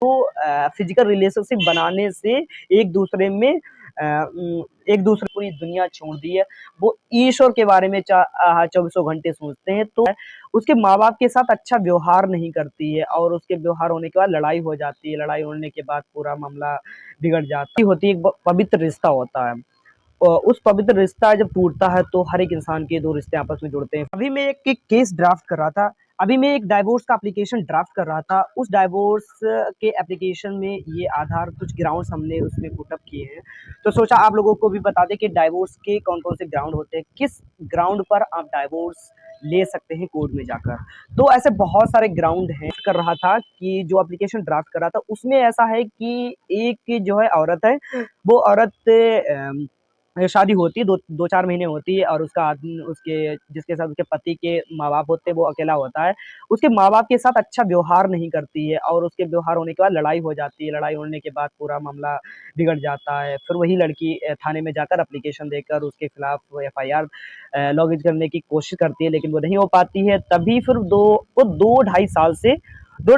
Physical relationship बनाने से एक दूसरे में एक दूसरे पूरी दुनिया छोड़ दी है। वो ईश्वर के बारे में चौबीसों घंटे सोचते हैं, तो उसके माँ बाप के साथ अच्छा व्यवहार नहीं करती है और उसके व्यवहार होने के बाद लड़ाई हो जाती है। लड़ाई होने के बाद पूरा मामला बिगड़ जाता होती है। एक पवित्र रिश्ता होता है, उस पवित्र रिश्ता जब टूटता है तो हर एक इंसान के दो रिश्ते आपस में जुड़ते हैं। अभी मैं एक केस ड्राफ्ट कर रहा था। अभी मैं एक डाइवोर्स का एप्लीकेशन ड्राफ्ट कर रहा था। उस डाइवोर्स के एप्लीकेशन में ये आधार कुछ ग्राउंड्स हमने उसमें पुटअप किए हैं, तो सोचा आप लोगों को भी बता दें कि डाइवोर्स के कौन कौन से ग्राउंड होते हैं, किस ग्राउंड पर आप डाइवोर्स ले सकते हैं कोर्ट में जाकर। तो ऐसे बहुत सारे ग्राउंड हैं। कर रहा था कि जो एप्लीकेशन ड्राफ्ट कर रहा था उसमें ऐसा है कि एक जो है औरत है, वो औरत शादी होती है, 2-4 महीने होती है और उसका आदमी उसके जिसके साथ उसके पति के माँ-बाप होते हैं, वो अकेला होता है। उसके माँ-बाप के साथ अच्छा व्यवहार नहीं करती है और उसके व्यवहार होने के बाद लड़ाई हो जाती है। लड़ाई होने के बाद पूरा मामला बिगड़ जाता है। फिर वही लड़की थाने में जाकर एप्लीकेशन देकर उसके खिलाफ एफआईआर लॉगिन करने की कोशिश करती है, लेकिन वो नहीं हो पाती है। तभी फिर 2 ढाई साल से 2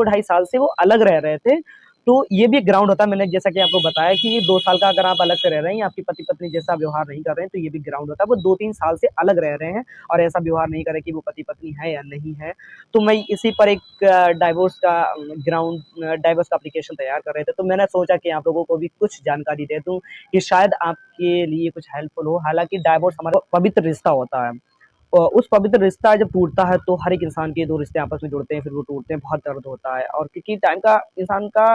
ढाई साल से वो अलग रह रहे थे। तो ये भी एक ग्राउंड होता है। मैंने जैसा कि आपको बताया कि ये 2 साल का अगर आप अलग से रह रहे हैं, आपकी पति-पत्नी जैसा व्यवहार नहीं कर रहे हैं, तो ये भी ग्राउंड होता है। वो 2-3 साल से अलग रह रहे हैं और ऐसा व्यवहार नहीं कर रहे कि वो पति-पत्नी है या नहीं है। तो मैं इसी पर एक डाइवोर्स का एप्लीकेशन तैयार कर रहे थे। तो मैंने सोचा कि आप लोगों को भी कुछ जानकारी दे दूँ कि शायद आपके लिए कुछ हेल्पफुल हो। हालाँकि डाइवोर्स हमारा पवित्र रिश्ता होता है। उस पवित्र रिश्ता जब टूटता है तो हर एक इंसान के 2 रिश्ते आपस में जुड़ते हैं, फिर वो टूटते हैं, बहुत दर्द होता है और क्योंकि इंसान का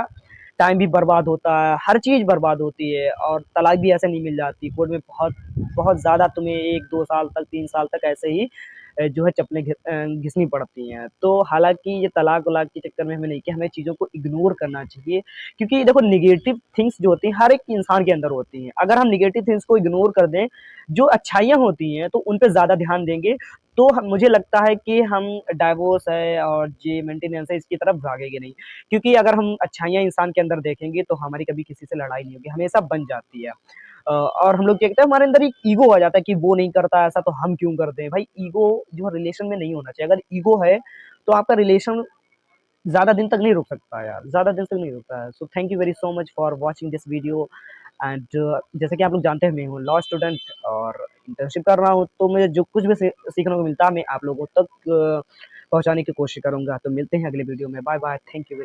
टाइम भी बर्बाद होता है, हर चीज़ बर्बाद होती है और तलाक भी ऐसे नहीं मिल जाती। कोर्ट में बहुत बहुत ज़्यादा तुम्हें 1-2 साल तक, 3 साल तक ऐसे ही जो है चप्पलें घिसनी पड़ती हैं। तो हालाँकि ये तलाक-वलाक के चक्कर में हमें नहीं, कि हमें चीज़ों को इग्नोर करना चाहिए, क्योंकि देखो नेगेटिव थिंग्स जो होती हैं हर एक इंसान के अंदर होती हैं। अगर हम नेगेटिव थिंग्स को इग्नोर कर दें, जो अच्छाइयाँ होती हैं तो उन पे ज़्यादा ध्यान देंगे, तो हम मुझे लगता है कि हम डाइवोर्स है और ये मेंटेनेंस है इसकी तरफ भागेंगे नहीं। क्योंकि अगर हम अच्छाइयाँ इंसान के अंदर देखेंगे तो हमारी कभी किसी से लड़ाई नहीं होगी, हमेशा बन जाती है। और हम लोग क्या कहते हैं, हमारे अंदर एक ईगो आ जाता है कि वो नहीं करता ऐसा तो हम क्यों कर दें? भाई ईगो जो है रिलेशन में नहीं होना चाहिए। अगर ईगो है तो आपका रिलेशन ज़्यादा दिन तक नहीं रुक सकता यार, ज़्यादा दिन तक नहीं रुकता है। So thank you very so much for watching this video and जैसे कि आप लोग जानते हैं मैं हूँ लॉ स्टूडेंट और इंटर्नशिप कर रहा हूँ, तो मुझे जो कुछ भी सीखने को मिलता है मैं आप लोगों तक पहुँचाने की कोशिश करूँगा। तो मिलते हैं अगले वीडियो में। Bye bye, thank you very